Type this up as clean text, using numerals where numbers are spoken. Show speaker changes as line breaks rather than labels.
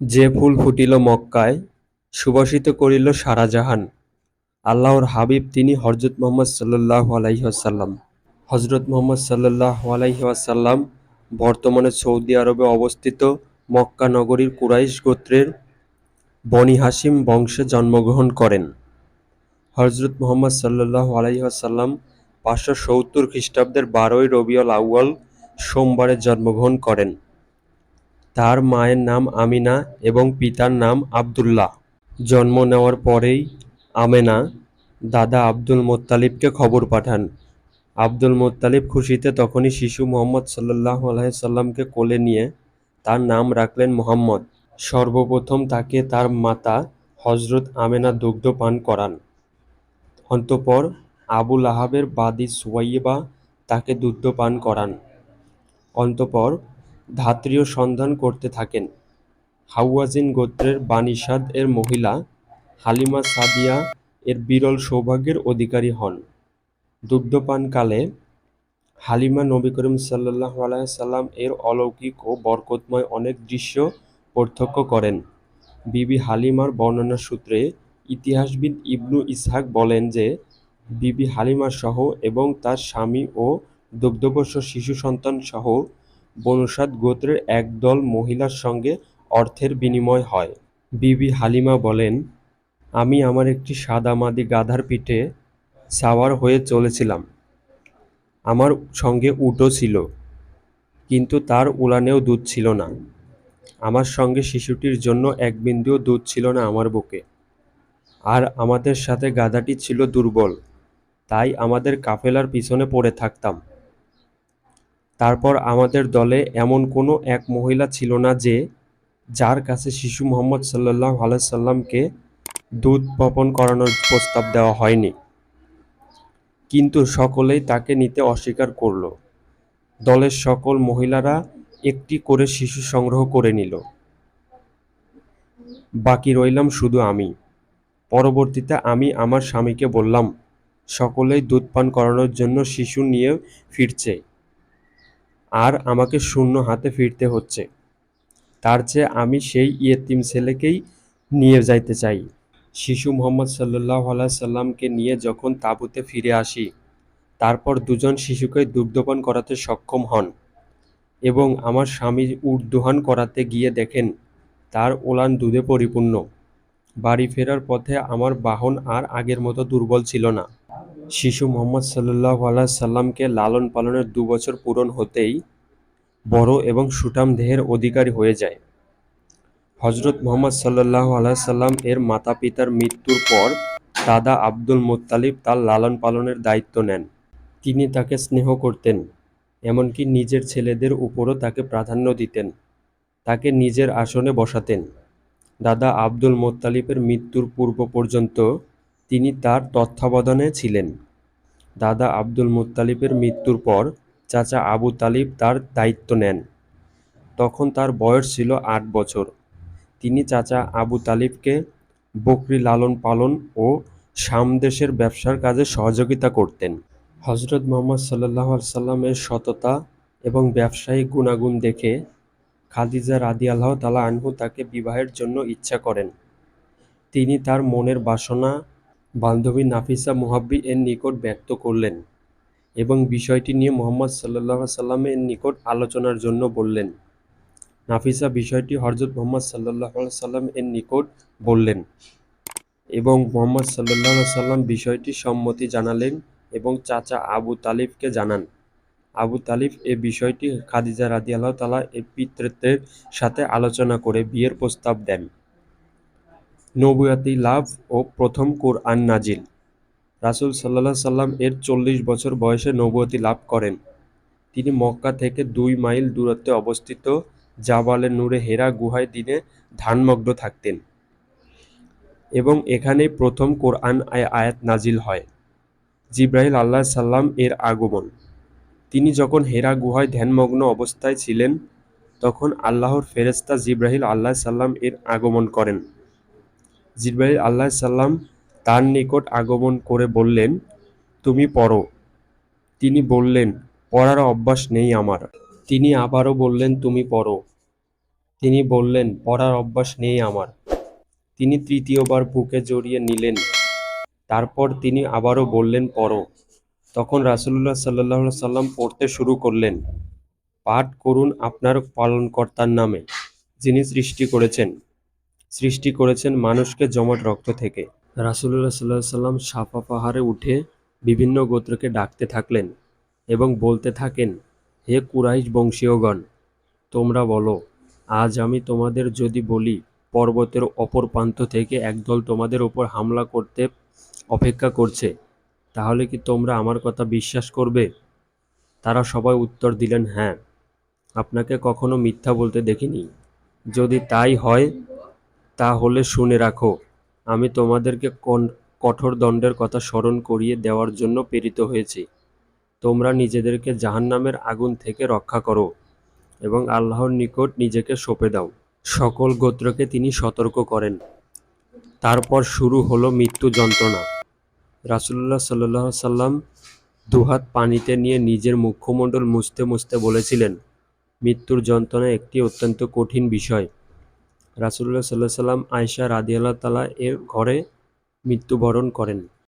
যে ফুল ফুটিল মক্কায়, সুবাসিত করিল সারা জাহান। আল্লাহর হাবিব তিনি হযরত মুহাম্মদ সাল্লাল্লাহু আলাইহি ওয়াসাল্লাম। হযরত মুহাম্মদ সাল্লাল্লাহু আলাইহি ওয়াসাল্লাম বর্তমানে সৌদি আরবে অবস্থিত মক্কা নগরীর কুরাইশ গোত্রের বনি হাশিম বংশে জন্মগ্রহণ করেন। হযরত মুহাম্মদ সাল্লাল্লাহু আলাইহি ওয়াসাল্লাম ৫৭০ খ্রিস্টাব্দের ১২ই রবিউল আউয়াল সোমবারে জন্মগ্রহণ করেন। তার মায়ের নাম আমিনা এবং পিতার নাম আবদুল্লাহ। জন্ম নেওয়ার পরেই আমেনা দাদা আব্দুল মোত্তালিবকে খবর পাঠান। আব্দুল মোত্তালিব খুশিতে তখনই শিশু মুহাম্মদ সাল্লাল্লাহু আলাইহি সাল্লামকে কোলে নিয়ে তার নাম রাখলেন মুহাম্মদ। সর্বপ্রথম তাকে তার মাতা হযরত আমেনা দুগ্ধ পান করান। অতঃপর আবু লাহাবের বাদী সুয়াইবা তাকে দুগ্ধ পান করান। অতঃপর ধাত্রীয় সন্ধান করতে থাকেন। হাওয়াযিন গোত্রের বানী সাদ এর মহিলা হালিমা সাদিয়া এর বিরল সৌভাগ্যের অধিকারী হন। দুগ্ধপানকালে হালিমা নবী করিম সাল্লাল্লাহু আলাইহি সাল্লাম এর অলৌকিক ও বরকতময় অনেক দৃশ্য প্রত্যক্ষ করেন। বিবি হালিমার বর্ণনা সূত্রে ইতিহাসবিদ ইবনু ইসহাক বলেন যে, বিবি হালিমা সহ এবং তার স্বামী ও দুগ্ধপোষ্য শিশু সন্তান সহ বনু সাদ গোত্রের একদল মহিলার সঙ্গে অর্থের বিনিময় হয়। বিবি হালিমা বলেন, আমি আমার একটি সাদা-মাদি গাধার পিঠে সাওয়ার হয়ে চলেছিলাম। আমার সঙ্গে উটও ছিল, কিন্তু তার উলানেও দুধ ছিল না। আমার সঙ্গে শিশুটির জন্য এক বিন্দুও দুধ ছিল না আমার বুকে। আর আমাদের সাথে গাধাটি ছিল দুর্বল, তাই আমাদের কাফেলার পিছনে পড়ে থাকতাম। তারপর আমাদের দলে এমন কোনো এক মহিলা ছিল না যে, যার কাছে শিশু মুহাম্মদ সাল্লাল্লাহু আলাইহি সাল্লামকে দুধ বপন করানোর প্রস্তাব দেওয়া হয়নি। কিন্তু সকলেই তাকে নিতে অস্বীকার করল। দলের সকল মহিলারা একটি করে শিশু সংগ্রহ করে নিল। বাকি রইলাম শুধু আমি। পরবর্তীতে আমি আমার স্বামীকে বললাম, সকলেই দুধ পান করানোর জন্য শিশু নিয়ে ফিরছে, আর আমাকে শূন্য হাতে ফিরতে হচ্ছে। তার চেয়ে আমি সেই ইয়েতিম ছেলেকেই নিয়ে যাইতে চাই। শিশু মুহাম্মদ সাল্লাল্লাহু আলাইহি সাল্লামকে নিয়ে যখন তাঁবুতে ফিরে আসি, তারপর দুজন শিশুকে দুগ্ধপান করাতে সক্ষম হন এবং আমার স্বামী উট দোহান করাতে গিয়ে দেখেন তার ওলান দুধে পরিপূর্ণ। বাড়ি ফেরার পথে আমার বাহন আর আগের মতো দুর্বল ছিল না। শিশু মুহাম্মদ সাল্লাল্লাহু আলাইহি সাল্লামকে লালন পালনের ২ বছর পূরণ হতেই বড় এবং সুঠাম দেহের অধিকারী হয়ে যায়। হযরত মুহাম্মদ সাল্লাল্লাহু আলাইহি সাল্লাম এর মাতা-পিতার মৃত্যুর পর দাদা আব্দুল মুত্তালিব তার লালন পালনের দায়িত্ব নেন। তিনি তাকে স্নেহ করতেন, এমনকি নিজের ছেলেদের উপরও তাকে প্রাধান্য দিতেন, তাকে নিজের আসনে বসাতেন। দাদা আব্দুল মুত্তালিবের মৃত্যুর পূর্ব পর্যন্ত তিনি তার তত্ত্বাবধানে ছিলেন। দাদা আব্দুল মুত্তালিবের মৃত্যুর পর চাচা আবু তালিব তার দায়িত্ব নেন। তখন তার বয়স ছিল ৮ বছর। তিনি চাচা আবু তালিবকে বকরী লালন পালন ও শাম দেশের ব্যবসার কাজে সহযোগিতা করতেন। হযরত মুহাম্মদ সাল্লাল্লাহু আলাইহি সাল্লামের সততা এবং ব্যবসায়িক গুণাগুণ দেখে খাদিজা রাদিয়াল্লাহু তাআলা আনহা তাকে বিবাহের জন্য ইচ্ছা করেন। তিনি তার মনের বাসনা বান্ধবী নাফিসা মুহাব্বি এর নিকট ব্যক্ত করলেন এবং বিষয়টি নিয়ে মুহাম্মদ সাল্লাল্লাহু আলাইহি সাল্লামের নিকট আলোচনার জন্য বললেন। নাফিসা বিষয়টি হযরত মুহাম্মদ সাল্লাল্লাহু আলাইহি সাল্লাম এর নিকট বললেন এবং মুহাম্মদ সাল্লাল্লাহু আলাইহি সাল্লাম বিষয়টি সম্মতি জানালেন এবং চাচা আবু তালিবকে জানান। আবু তালিব এ বিষয়টি খাদিজা রাদিয়াল্লাহু তাআলা এর পিতৃত্বের সাথে আলোচনা করে বিয়ের প্রস্তাব দেন। নবুয়তি লাভ ও প্রথম কুরআন নাজিল। রাসূল সাল্লাল্লাহু আলাইহি সাল্লাম এর ৪০ বছর বয়সে নবুয়তি লাভ করেন। তিনি মক্কা থেকে ২ মাইল দূরত্বে অবস্থিত জাবালে নূরে হেরা গুহায় দিনে ধ্যানমগ্ন থাকতেন এবং এখানেই প্রথম কোরআন আয়াত নাজিল হয়। জিবরাইল আলাইহিস সালাম এর আগমন। তিনি যখন হেরা গুহায় ধ্যানমগ্ন অবস্থায় ছিলেন, তখন আল্লাহর ফেরেশতা জিবরাইল আলাইহিস সালাম এর আগমন করেন। জিবরাইল আলাইহিস সালাম তার নিকট আগমন করে বললেন, তুমি পড়ো। তিনি বললেন, পড়ার অভ্যাস নেই আমার। তিনি আবারও বললেন, তুমি পড়ো। তিনি বললেন, পড়ার অভ্যাস নেই আমার। তিনি তৃতীয়বার বুকে জড়িয়ে নিলেন। তারপর তিনি আবারও বললেন, পড়ো। তখন রাসূলুল্লাহ সাল্লাল্লাহু আলাইহি সাল্লাম পড়তে শুরু করলেন, পাঠ করুন আপনার পালনকর্তার নামে, যিনি সৃষ্টি করেছেন মানুষকে জমাট রক্ত থেকে। রাসূলুল্লাহ সাল্লাল্লাহু আলাইহি সাল্লাম সাফা পাহাড়ে উঠে বিভিন্ন গোত্রকে ডাকতে থাকলেন এবং বলতে থাকেন, হে কুরাইশ বংশীয়গণ, তোমরা বলো, আজ আমি তোমাদের যদি বলি, পর্বতের অপর প্রান্ত থেকে একদল তোমাদের উপর হামলা করতে অপেক্ষা করছে, তাহলে কি তোমরা আমার কথা বিশ্বাস করবে? তারা সবাই উত্তর দিলেন, হ্যাঁ, আপনাকে কখনো মিথ্যা বলতে দেখিনি। যদি তাই হয়, তা হলে শুনে রাখো, আমি তোমাদেরকে কঠোর দণ্ডের কথা স্মরণ করিয়ে দেওয়ার জন্য প্রেরিত হয়েছি। তোমরা নিজেদেরকে জাহান্নামের আগুন থেকে রক্ষা করো এবং আল্লাহর নিকট নিজেকে সঁপে দাও। সকল গোত্রকে তিনি সতর্ক করেন। তারপর শুরু হলো মৃত্যু যন্ত্রণা। রাসূলুল্লাহ সাল্লাল্লাহু আলাইহি সাল্লাম দুহাত পানিতে নিয়ে নিজের মুখমণ্ডল মুছতে মুছতে বলেছিলেন, মৃত্যুর যন্ত্রণা একটি অত্যন্ত কঠিন বিষয়। রাসূলুল্লাহ সাল্লাল্লাহু আলাইহি সাল্লাম আয়েশা রাদিয়াল্লাহু তাআলা এর ঘরে মৃত্যুবরণ করেন।